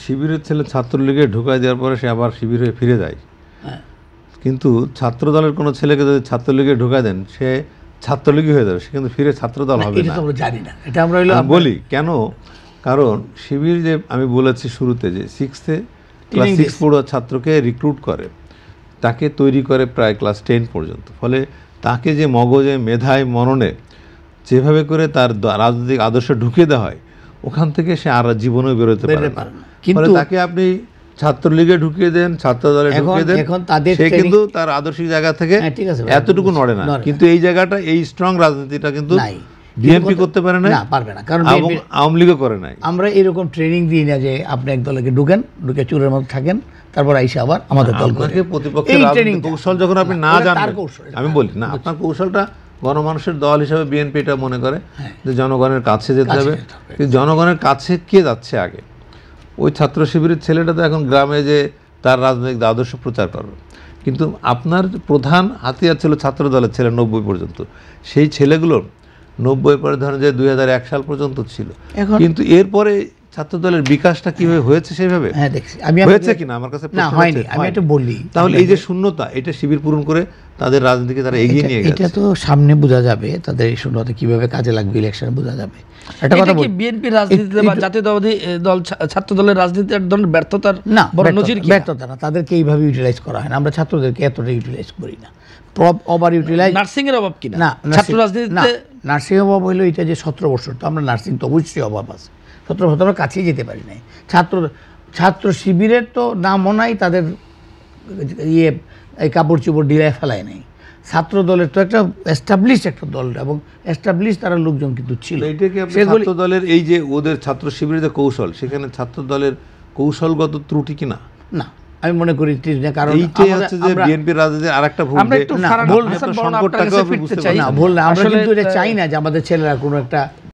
শিবিরের ছেলে ছাত্রলীগে ঢুকাই দেওয়ার পরে সে আবার শিবির হয়ে ফিরে যায়, কিন্তু ছাত্র দলের কোনো ছেলেকে যদি ছাত্রলীগে ঢুকাই দেন সে ছাত্রলীগই হয়ে যাবে, সে কিন্তু ফিরে ছাত্রদল হবে না। আমরা জানি না, এটা আমরা বলি কেন, কারণ শিবির যে আমি বলেছি শুরুতে যে ক্লাস 6 পড়ুয়া ছাত্রকে রিক্রুট করে, তাকে তৈরি করে প্রায় ক্লাস 10 পর্যন্ত। ফলে তাকে যে মগজে মেধায় মননে যেভাবে করে তার রাজনৈতিক আদর্শ ঢুকিয়ে দেওয়া হয়, ওখান থেকে সে আর জীবনেও বেরোতে পারে না। কিন্তু তাকে আপনি ছাত্রলীগে ঢুকিয়ে দেন, ছাত্র দলে ঢুকিয়ে দেন, সে কিন্তু তার আদর্শিক জায়গা থেকে এতটুকু নড়ে না। কিন্তু এই জায়গাটা, এই স্ট্রং রাজনীতিটা কিন্তু বিএনপি করতে পারে না, পারবে না, কারণ আওয়ামী লীগও করে নাই। আমরা এরকম ট্রেনিং দিই না যে আপনি এক দলকে ঢুকে চুরের মধ্যে থাকেন, তারপর আইসা আবার আমাদের দল করে। প্রতিপক্ষের রাজনৈতিক কৌশল যখন আপনি না জানেন, আমি বলি না আপনার কৌশলটা গণমানুষের দল হিসাবে বিএনপি এটা মনে করে যে জনগণের কাছে যেতে হবে, কিন্তু জনগণের কাছে কে যাচ্ছে আগে? ওই ছাত্র শিবিরের ছেলেটা তো এখন গ্রামে যে তার রাজনৈতিক আদর্শ প্রচার করবে, কিন্তু আপনার প্রধান হাতিয়ার ছিল ছাত্র দলের ছেলে 90 পর্যন্ত। সেই ছেলেগুলো 90 পরে ধরেন যে 2001 সাল পর্যন্ত ছিল, কিন্তু এরপরে ছাত্র দলের বিকাশটা কিভাবে হয়েছে সেভাবে হয়েছে কিনা আমার কাছে হয়নি। আমি এটা বলি, তাহলে এই যে শূন্যতা, এটা শিবির পূরণ করে তাদের রাজনীতিকে তারা এগিয়ে নিয়ে গেছে। এটা তো সামনে বোঝা যাবে, তাদের এই শূন্যতা কিভাবে কাজে লাগবে ইলেকশনে বোঝা যাবে। একটা কথা বলি, বিএনপি রাজনীতিতে বা জাতীয়তাবাদী দল ছাত্র দলের রাজনীতির এক ধরনের ব্যর্থতার বড় নজির কি? ব্যর্থতা না, তাদেরকে এইভাবে ইউটিলাইজ করা হয় না। আমরা ছাত্রদেরকে এতটা ইউটিলাইজ করি না। ওভার ইউটিলাইজ, নার্সিং এর অভাব কিনা না, ছাত্র রাজনীতিতে নার্সিং অভাব হইলো এটা যে 17 বছর তো আমরা নার্সিং তো অবশ্যই অভাব আছে। 17 বছর আমরা কাছেই যেতে পারি নাই। ছাত্র শিবিরের তো নামও নাই, তাদের এই কাপড় চোপড় ঢিলায় ফেলায় নাই। ছাত্র দলের তো একটা এস্টাবলিশ একটা দল, এবং এস্টাবলিশ তারা লোকজন কিন্তু ছিল। এইটা কি ছাত্র দলের এই যে ওদের ছাত্র শিবিরের যে কৌশল, সেখানে ছাত্র দলের কৌশলগত ত্রুটি কিনা? না, আমি মনে করি কারণ এইটাই হচ্ছে যে বিএনপির রাজনীতির আরেকটা ভুল। আমরা একটু সংকটটাকে বুঝতে চাই না, আমরা কিন্তু এটা চাই না যে আমাদের ছেলেরা কোনো একটা